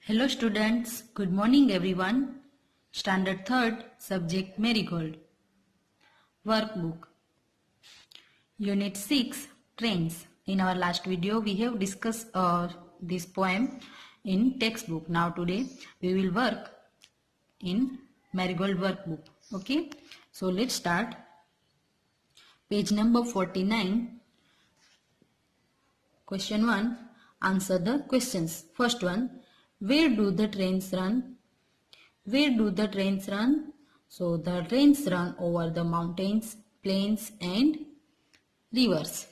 Hello students, good morning everyone. Standard 3rd, subject Marigold. Workbook. Unit 6, Trains. In our last video, we have discussed this poem in textbook. Now today, we will work in Marigold workbook. Okay, so let's start. Page number 49. Question 1. Answer the questions. First one. Where do the trains run? Where do the trains run? So the trains run over the mountains, plains and rivers.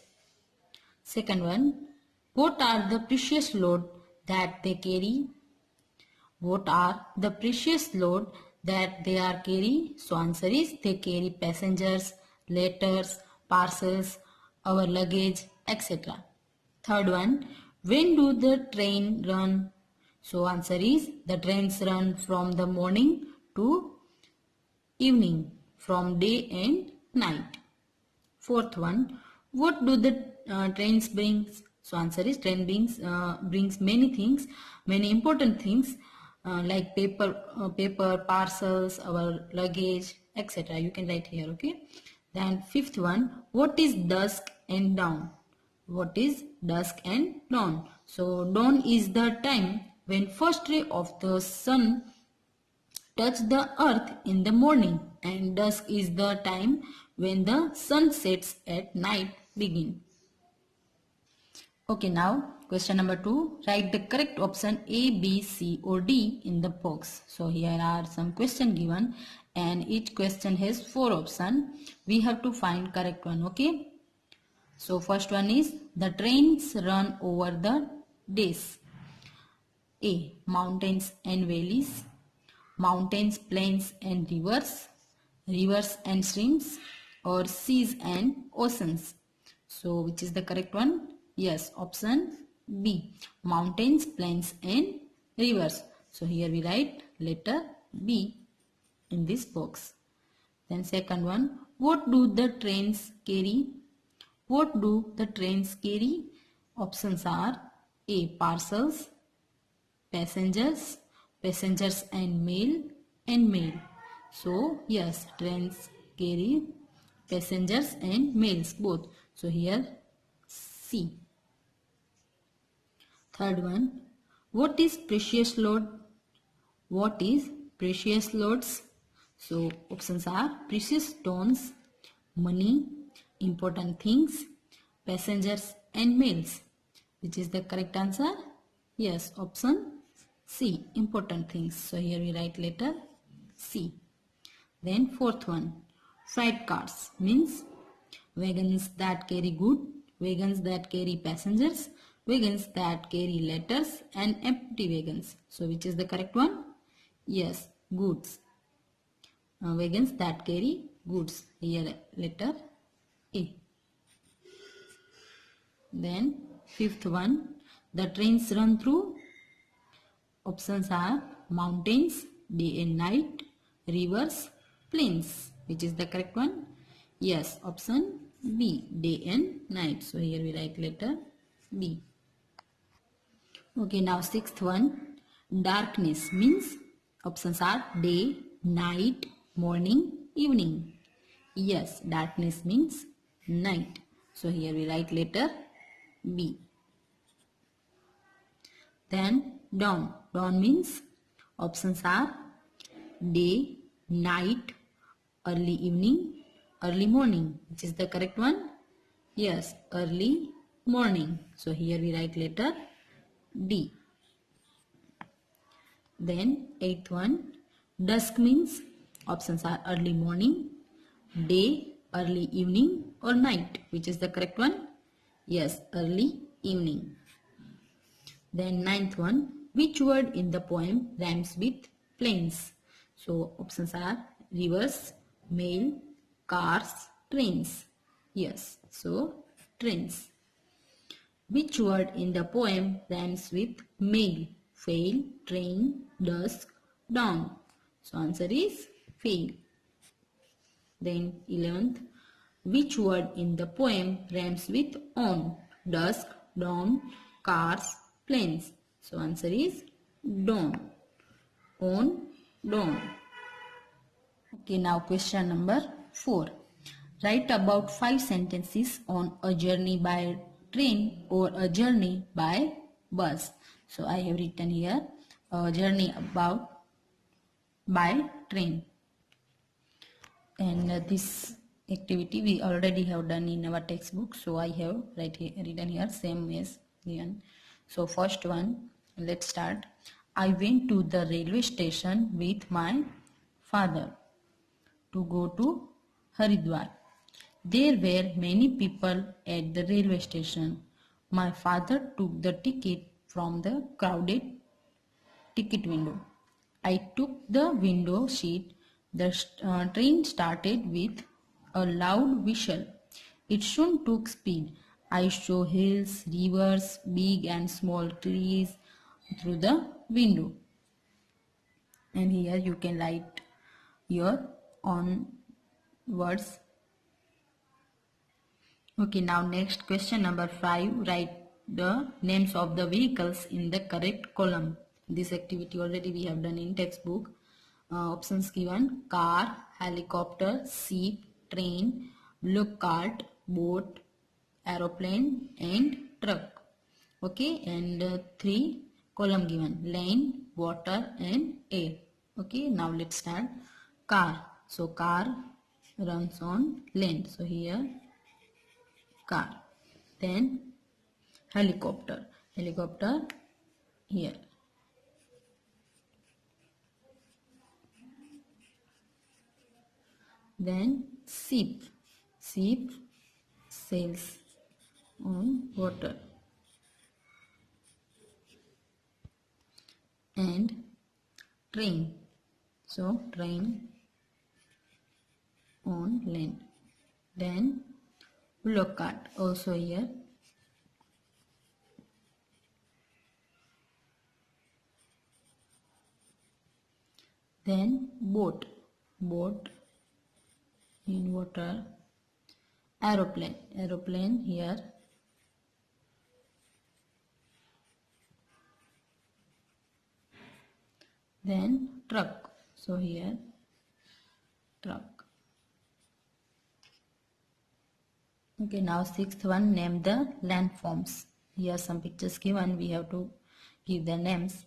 Second one. What are the precious load that they carry? What are the precious load that they are carry? So answer is they carry passengers, letters, parcels, our luggage, etc. Third one, when do the train run? So answer is the trains run from the morning to evening, from day and night. Fourth one, what do the trains bring? So answer is train brings many things, many important things like paper, parcels, our luggage, etc. You can write here, okay? Then fifth one, what is dusk and dawn? What is dusk and dawn? So dawn is the time when first ray of the sun touch the earth in the morning, and dusk is the time when the sun sets at night begin. Okay, now question number 2. Write the correct option A, B, C or D in the box. So here are some questions given and each question has 4 options. We have to find correct one, okay? So first one is the trains run over the days. A. Mountains and valleys. Mountains, plains and rivers. Rivers and streams. Or seas and oceans. So which is the correct one? Yes, option B. Mountains, plains and rivers. So here we write letter B in this box. Then second one. What do the trains carry? What do the trains carry? Options are A. Parcels, passengers, passengers and mail. So yes, trains carry passengers and mails both. So here C. Third one, what is precious load? What is precious loads? So options are precious stones, money, important things, passengers and mails. Which is the correct answer? Yes, option C, important things. So here we write letter C. Then fourth one, freight cars means wagons that carry goods, wagons that carry passengers, wagons that carry letters and empty wagons. So which is the correct one? Yes, goods. Wagons that carry goods. Here letter A. Then fifth one, the trains run through. Options are mountains, day and night, rivers, plains. Which is the correct one? Yes, option B, day and night. So here we write letter B. Okay, now sixth one, darkness means options are day, night, morning, evening. Yes, darkness means night. So here we write letter B. Then dawn. Dawn means options are day, night, early evening, early morning. Which is the correct one? Yes, early morning. So here we write letter D. Then eighth one, dusk means options are early morning, day, early evening or night. Which is the correct one? Yes, early evening. Then ninth one, which word in the poem rhymes with plains? So options are rivers, mail, cars, trains. Yes, so trains. Which word in the poem rhymes with mail? Fail, train, dusk, dawn. So answer is fail. Then 11th, which word in the poem rhymes with on? Dusk, dawn, cars, planes. So answer is Dawn. On dawn. Okay, now question number 4. Write about 5 sentences on a journey by train or a journey by bus. So I have written here a journey about by train. And this activity we already have done in our textbook. So I have written here same as given. So first one, let's start. I went to the railway station with my father to go to Haridwar. There were many people at the railway station. My father took the ticket from the crowded ticket window. I took the window seat. The train started with a loud whistle. It soon took speed. I saw hills, rivers, big and small trees through the window. And here you can write your own words. Okay, now next question number 5. Write the names of the vehicles in the correct column. This activity already we have done in textbook. Options given: car, helicopter, ship, train, bullock cart, boat, aeroplane and truck. Okay, and 3 column given: land, water and air. Okay, now let's start. Car. So car runs on land. So here car. Then helicopter. Helicopter here. Then ship. Ship sails on water. And train. So train on land. Then bullock cart also here. Then boat. Boat in water. Aeroplane. Aeroplane here. Then truck. So here truck. Okay, now sixth one, name the landforms. Here some pictures given, we have to give their names.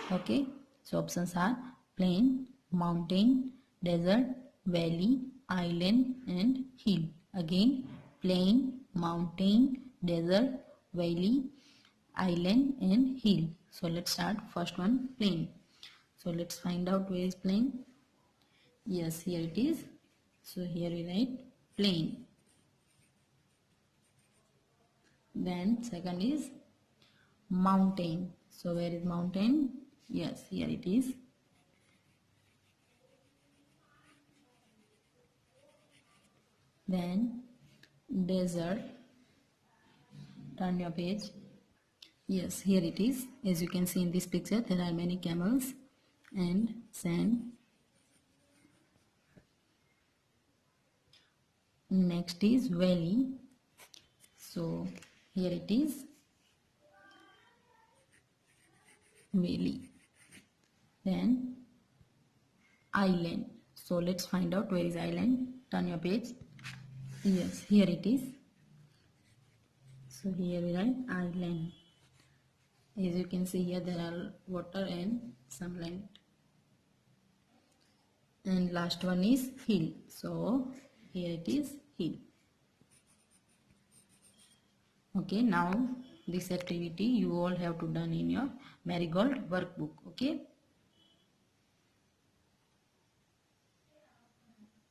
Okay, so options are plain, mountain, desert, valley, island and hill. Again, plain, mountain, desert, valley, island and hill. So let's start. First one, plain. So let's find out where is plain. Yes, here it is. So here we write plain. Then second is mountain. So where is mountain? Yes, here it is. Then desert. Turn your page. Yes, here it is. As you can see in this picture, there are many camels and sand. Next is valley. So here it is. Valley. Then island. So let's find out where is island. Turn your page. Yes, here it is. So here we write island. As you can see here, there are water and some land. And last one is hill. So here it is hill. Okay, now this activity you all have to done in your Marigold workbook. Okay.